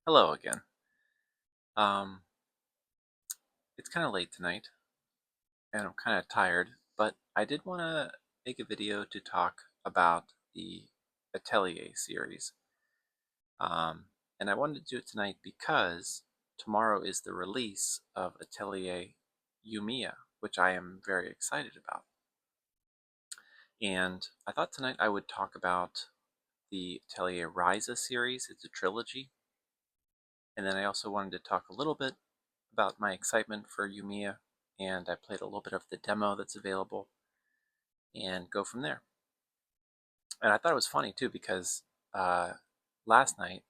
Hello again. Um, it's kind of late tonight, and I'm kind of tired, but I did want to make a video to talk about the Atelier series. Um, and I wanted to do it tonight because tomorrow is the release of Atelier Yumia, which I am very excited about. And I thought tonight I would talk about the Atelier Ryza series. It's a trilogy. And then I also wanted to talk a little bit about my excitement for Yumia, and I played a little bit of the demo that's available, and go from there. And I thought it was funny too because last night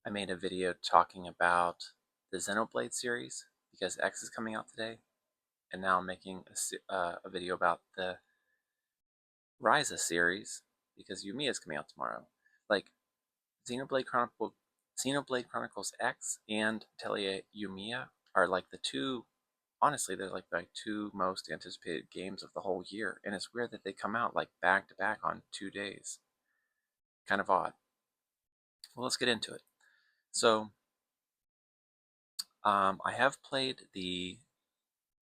I made a video talking about the Xenoblade series because X is coming out today, and now I'm making a video about the Ryza series because Yumia is coming out tomorrow. Like Xenoblade Chronicles X and Atelier Yumia are like the two. Honestly, they're like my two most anticipated games of the whole year, and it's weird that they come out like back to back on 2 days. Kind of odd. Well, let's get into it. So, I have played the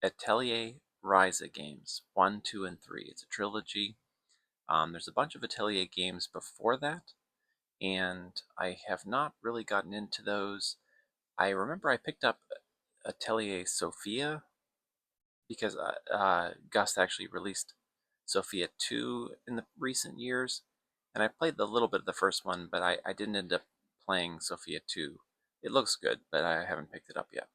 Atelier Ryza games 1, 2, and 3. It's a trilogy. There's a bunch of Atelier games before that, and I have not really gotten into those. I remember I picked up Atelier Sophia because Gus actually released Sophia 2 in the recent years, and I played a little bit of the first one, but I didn't end up playing Sophia 2. It looks good, but I haven't picked it up yet.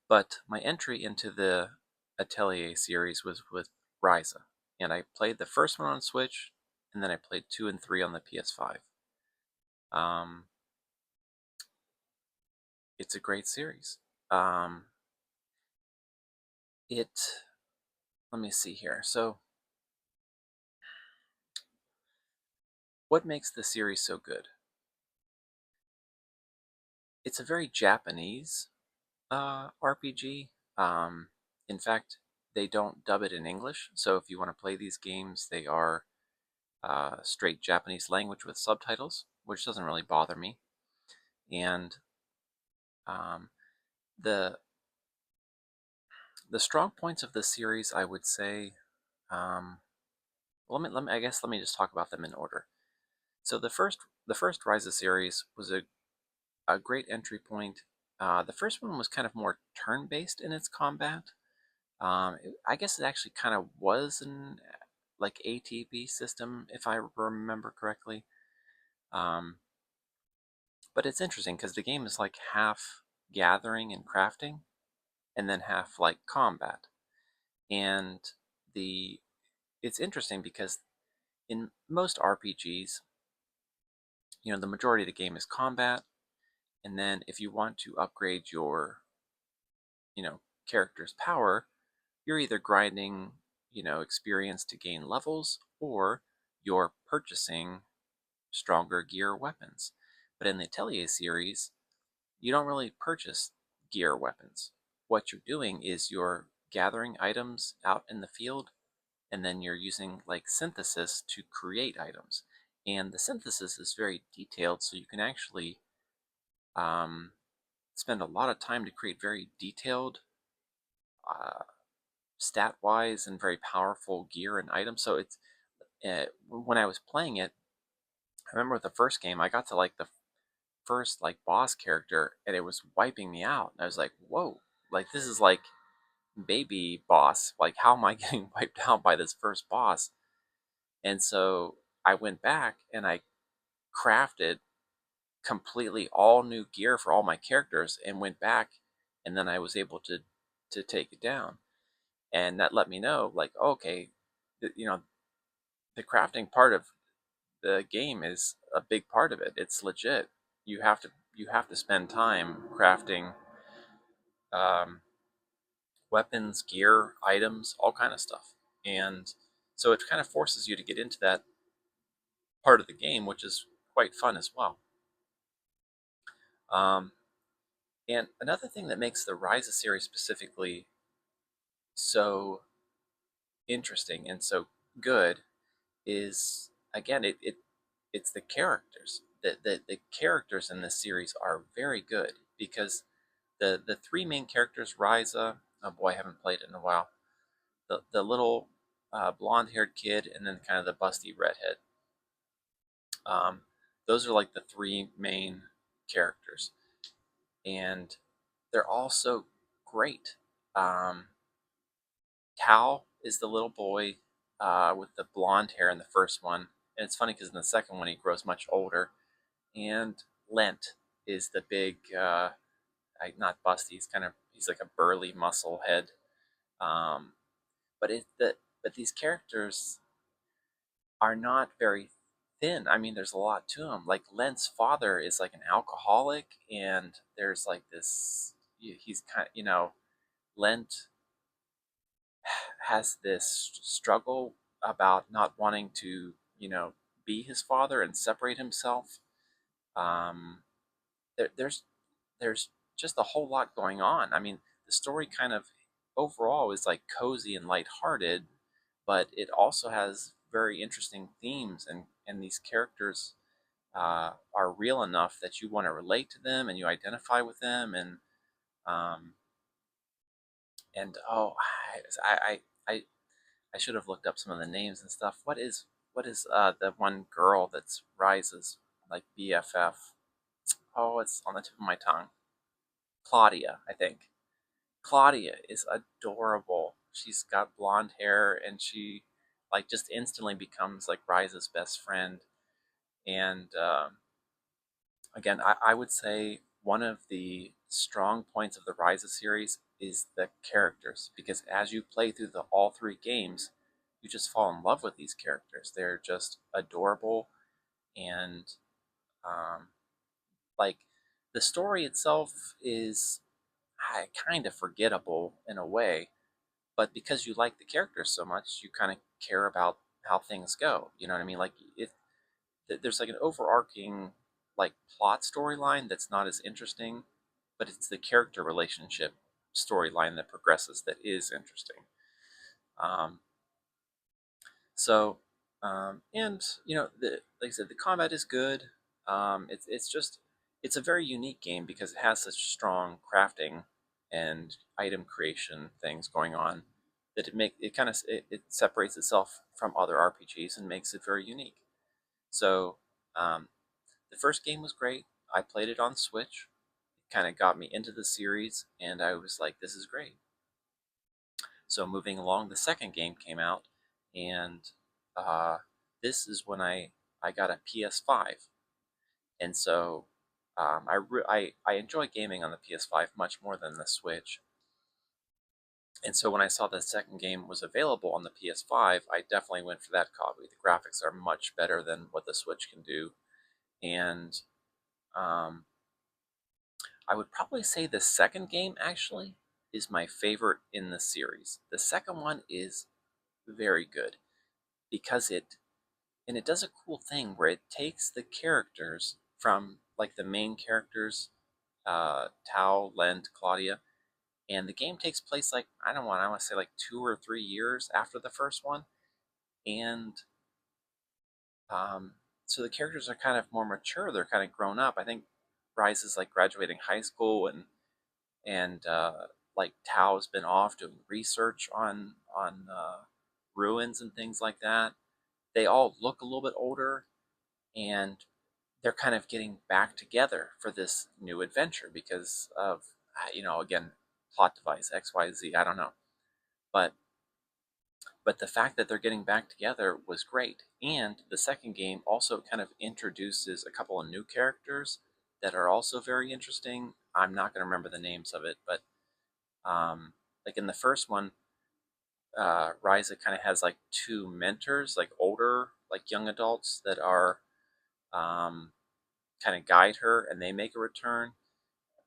But my entry into the Atelier series was with Ryza, and I played the first one on Switch, and then I played 2 and 3 on the PS5. Um, it's a great series. Um, let me see here. So, what makes the series so good? It's a very Japanese RPG. In fact, they don't dub it in English, so if you want to play these games, they are straight Japanese language with subtitles, which doesn't really bother me. And um, the the strong points of the series, I would say, I guess let me just talk about them in order. So the first Ryza series was a great entry point. The first one was kind of more turn-based in its combat. I guess it actually kind of was an like ATB system, if I remember correctly. Um, but it's interesting because the game is like half gathering and crafting, and then half like combat. And the it's interesting because in most RPGs, the majority of the game is combat, and then if you want to upgrade your, character's power, you're either grinding, experience to gain levels, or you're purchasing stronger gear or weapons. But in the Atelier series, you don't really purchase gear or weapons. What you're doing is you're gathering items out in the field, and then you're using like synthesis to create items. And the synthesis is very detailed, so you can actually um, spend a lot of time to create very detailed, uh, stat-wise and very powerful gear and items. So it's when I was playing it, I remember with the first game, I got to like the first like boss character, and it was wiping me out. And I was like, whoa, like this is like baby boss. Like how am I getting wiped out by this first boss? And so I went back and I crafted completely all new gear for all my characters and went back, and then I was able to take it down. And that let me know like, okay, the crafting part of the game is a big part of it. It's legit. You have to spend time crafting um, weapons, gear, items, all kind of stuff. And so it kind of forces you to get into that part of the game, which is quite fun as well. Um, and another thing that makes the Ryza series specifically so interesting and so good is, again, it's the characters. the characters in this series are very good because the three main characters, Ryza, oh boy, I haven't played it in a while. The little blonde-haired kid, and then kind of the busty redhead. Um, those are like the three main characters, and they're all so great. Um, Cal is the little boy with the blonde hair in the first one, and it's funny because in the second one he grows much older. And Lent is the big, not busty. He's like a burly muscle head. Um, but these characters are not very thin. I mean, there's a lot to them. Like Lent's father is like an alcoholic, and there's like this. He's kind of, Lent has this struggle about not wanting to, be his father and separate himself. Um, there's just a whole lot going on. I mean, the story kind of overall is like cozy and lighthearted, but it also has very interesting themes, and these characters are real enough that you want to relate to them and you identify with them, um, and oh, I I should have looked up some of the names and stuff. What is the one girl that's Rise's like BFF? Oh, it's on the tip of my tongue. Claudia, I think. Claudia is adorable. She's got blonde hair, and she like just instantly becomes like Rise's best friend. And again, I would say one of the strong points of the Ryza series is the characters, because as you play through all three games, you just fall in love with these characters. They're just adorable, and um, like the story itself is kind of forgettable in a way, but because you like the characters so much, you kind of care about how things go. You know what I mean? Like there's like an overarching like plot storyline that's not as interesting, but it's the character relationship storyline that progresses that is interesting. Um, so, and like I said, the combat is good. It's a very unique game because it has such strong crafting and item creation things going on that it separates itself from other RPGs and makes it very unique. So, um, the first game was great. I played it on Switch. It kind of got me into the series, and I was like, "This is great." So moving along, the second game came out, and uh, this is when I got a PS5, and so I enjoy gaming on the PS5 much more than the Switch. And so when I saw the second game was available on the PS5, I definitely went for that copy. The graphics are much better than what the Switch can do, and um, I would probably say the second game actually is my favorite in the series. The second one is very good because it does a cool thing where it takes the characters from like the main characters, Tao, Lent, Claudia, and the game takes place like I want to say like 2 or 3 years after the first one, and so the characters are kind of more mature. They're kind of grown up. I think Rise is like graduating high school, and like Tao's been off doing research on ruins and things like that. They all look a little bit older, and they're kind of getting back together for this new adventure because of again, plot device XYZ. I don't know, but the fact that they're getting back together was great. And the second game also kind of introduces a couple of new characters that are also very interesting. I'm not going to remember the names of it, but like in the first one, Ryza kind of has like two mentors, like older, like young adults that are um, kind of guide her, and they make a return.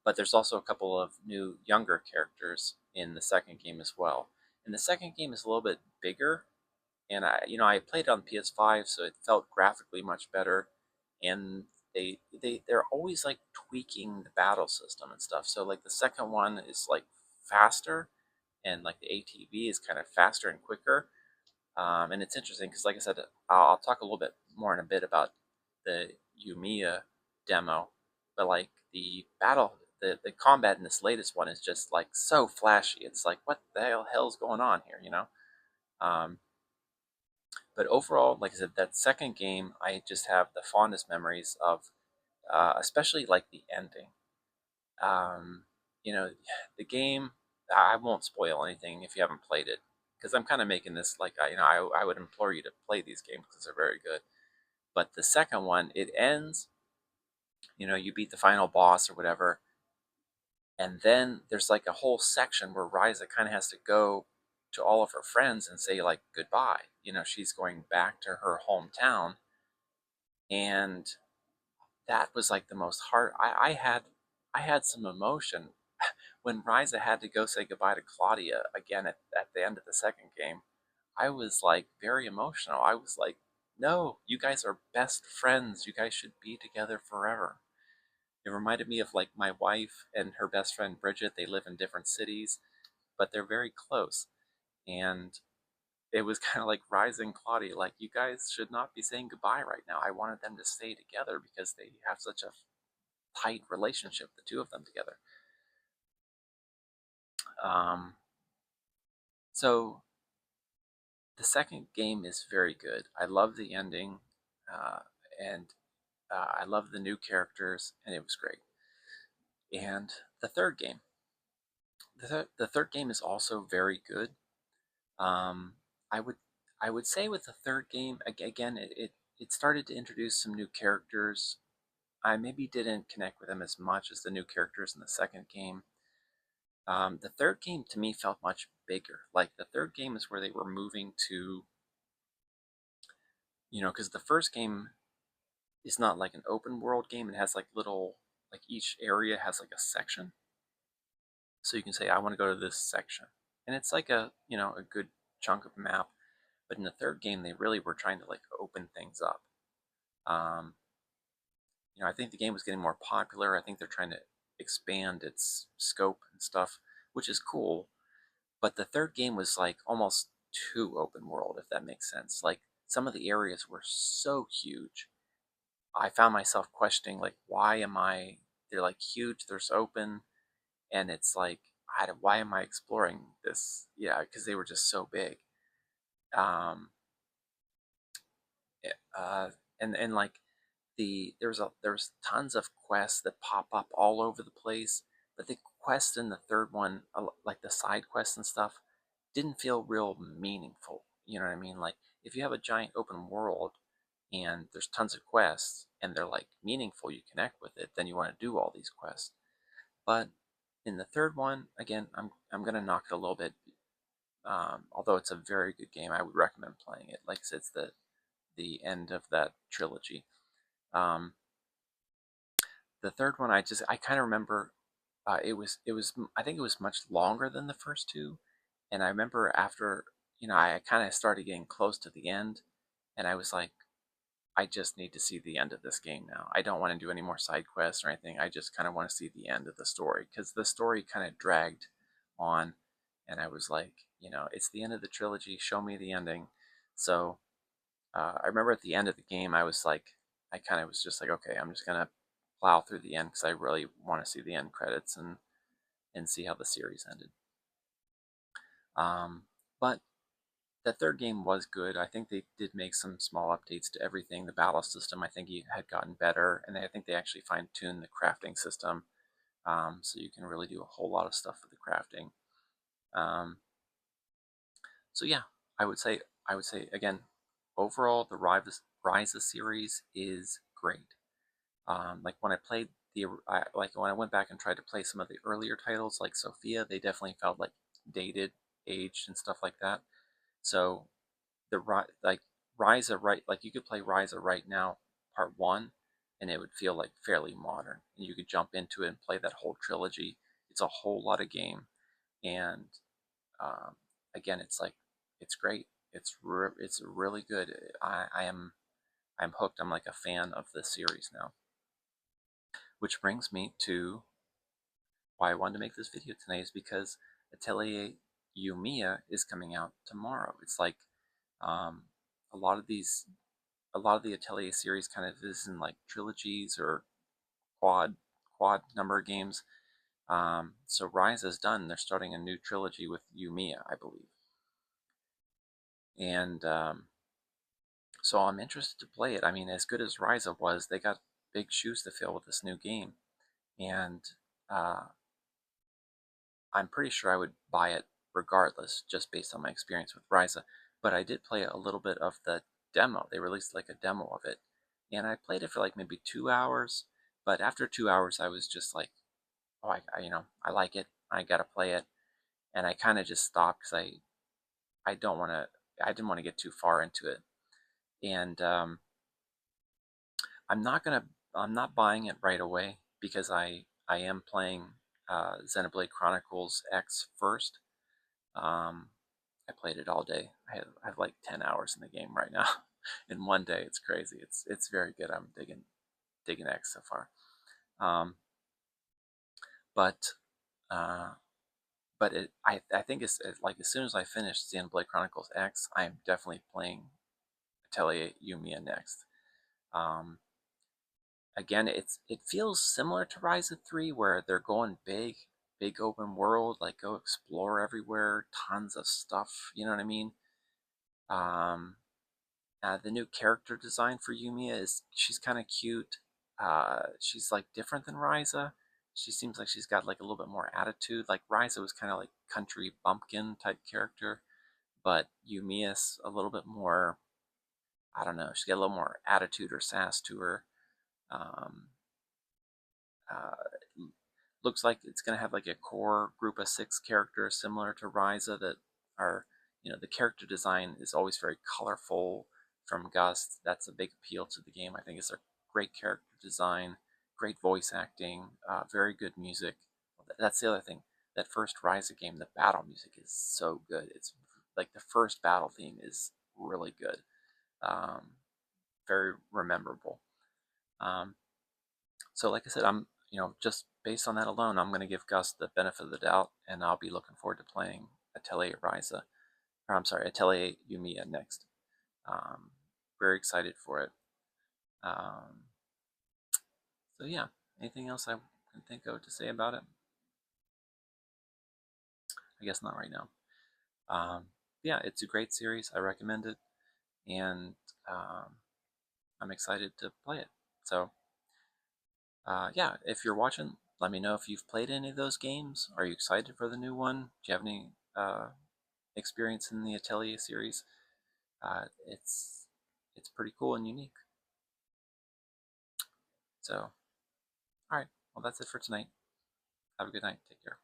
But there's also a couple of new younger characters in the second game as well. And the second game is a little bit bigger, and I played it on PS5, so it felt graphically much better. And they're always like tweaking the battle system and stuff. So like the second one is like faster, and like the ATV is kind of faster and quicker. And it's interesting because, like I said, I'll talk a little bit more in a bit about the Yumia demo, but like the combat in this latest one is just like so flashy. It's like, what the hell's going on here, you know? Um, but overall, like I said, that second game, I just have the fondest memories of, especially like the ending. Um, you know, the game, I won't spoil anything if you haven't played it, because I'm kind of making this like, I would implore you to play these games because they're very good. But the second one, it ends, you beat the final boss or whatever, and then there's like a whole section where Ryza kind of has to go to all of her friends and say like goodbye. She's going back to her hometown, and that was like the most hard. I had some emotion when Ryza had to go say goodbye to Claudia again at the end of the second game. I was like very emotional. I was like, no, you guys are best friends. You guys should be together forever. It reminded me of like my wife and her best friend Bridget. They live in different cities, but they're very close. And it was kind of like Ryza and Claudia, like, you guys should not be saying goodbye right now. I wanted them to stay together because they have such a tight relationship, the two of them together. Um, so the second game is very good. I love the ending, uh, and I love the new characters, and it was great. And the third game, the third game is also very good. Um, I would I would say with the third game, again, it started to introduce some new characters. I maybe didn't connect with them as much as the new characters in the second game. The third game to me felt much bigger. Like the third game is where they were moving to, because the first game is not like an open world game. It has like little, like each area has like a section. So you can say, I want to go to this section. And it's like a good chunk of map. But in the third game, they really were trying to like open things up. Um, I think the game was getting more popular. I think they're trying to expand its scope and stuff, which is cool. But the third game was like almost too open world, if that makes sense. Like some of the areas were so huge. I found myself questioning, like, why am I? They're like huge. They're so open, and it's like, why am I exploring this? Yeah, because they were just so big. Um, uh, and like there's tons of quests that pop up all over the place, but the quests in the third one, like the side quests and stuff, didn't feel real meaningful. You know what I mean? Like if you have a giant open world and there's tons of quests and they're like meaningful, you connect with it, then you want to do all these quests. But in the third one, again, I'm gonna knock it a little bit. Although it's a very good game, I would recommend playing it. Like I said, it's the end of that trilogy. Um, the third one, I kind of remember, it was I think it was much longer than the first two, and I remember after, I kind of started getting close to the end, and I was like, I just need to see the end of this game now. I don't want to do any more side quests or anything. I just kind of want to see the end of the story, because the story kind of dragged on, and I was like, it's the end of the trilogy. Show me the ending. So I remember at the end of the game, I was like, I kind of was just like, okay, I'm just gonna plow through the end because I really want to see the end credits and see how the series ended. But the third game was good. I think they did make some small updates to everything. The battle system, I think, had gotten better, and I think they actually fine-tuned the crafting system, so you can really do a whole lot of stuff with the crafting. Um, so yeah, I would say again, overall, the Ryza series is great. Like when I played like when I went back and tried to play some of the earlier titles, like Sophia, they definitely felt like dated, aged, and stuff like that. So like Ryza, right, like you could play Ryza right now, part one, and it would feel like fairly modern, and you could jump into it and play that whole trilogy. It's a whole lot of game, and um, again, it's like it's great. It's really good. I'm hooked. I'm like a fan of the series now. Which brings me to why I wanted to make this video tonight, is because Atelier Yumia is coming out tomorrow. It's like, um, a lot of these a lot of the Atelier series kind of is in like trilogies or quad quad number of games. So Ryza's done. They're starting a new trilogy with Yumia, I believe. And so I'm interested to play it. I mean, as good as Ryza was, they got big shoes to fill with this new game. And uh, I'm pretty sure I would buy it regardless, just based on my experience with Ryza. But I did play a little bit of the demo. They released like a demo of it. And I played it for like maybe 2 hours. But after 2 hours, I was just like, oh, I like it. I got to play it. And I kind of just stopped because I don't want to, I didn't want to get too far into it. And I'm not gonna, I'm not buying it right away because I am playing Xenoblade Chronicles X first. Um, I played it all day. I have like 10 hours in the game right now. In one day, it's crazy. It's very good. I'm digging X so far. Um, but uh, I think it's like as soon as I finish Xenoblade Chronicles X, I am definitely playing Atelier Yumia next. Um, Again, it feels similar to Ryza 3 where they're going big open world, like go explore everywhere, tons of stuff, you know what I mean? Um, the new character design for Yumia is she's kind of cute. She's like different than Ryza. She seems like she's got like a little bit more attitude. Like Ryza was kind of like country bumpkin type character, but Yumia's a little bit more, I don't know, she's got a little more attitude or sass to her. Um, uh, Looks like it's going to have like a core group of 6 characters similar to Ryza that are, the character design is always very colorful from Gust. That's a big appeal to the game. I think it's a great character design, great voice acting, very good music. That's the other thing. That first Ryza game, the battle music is so good. It's like the first battle theme is really good, um, very memorable. Um, so like I said, I'm, just based on that alone, I'm going to give Gus the benefit of the doubt, and I'll be looking forward to playing Atelier Ryza, or I'm sorry, Atelier Yumia next. Um, Very excited for it. Um, so yeah, anything else I can think of to say about it? I guess not right now. Yeah, it's a great series. I recommend it, and um, I'm excited to play it. So yeah, if you're watching, let me know if you've played any of those games. Are you excited for the new one? Do you have any experience in the Atelier series? It's pretty cool and unique. So, all right. Well, that's it for tonight. Have a good night. Take care.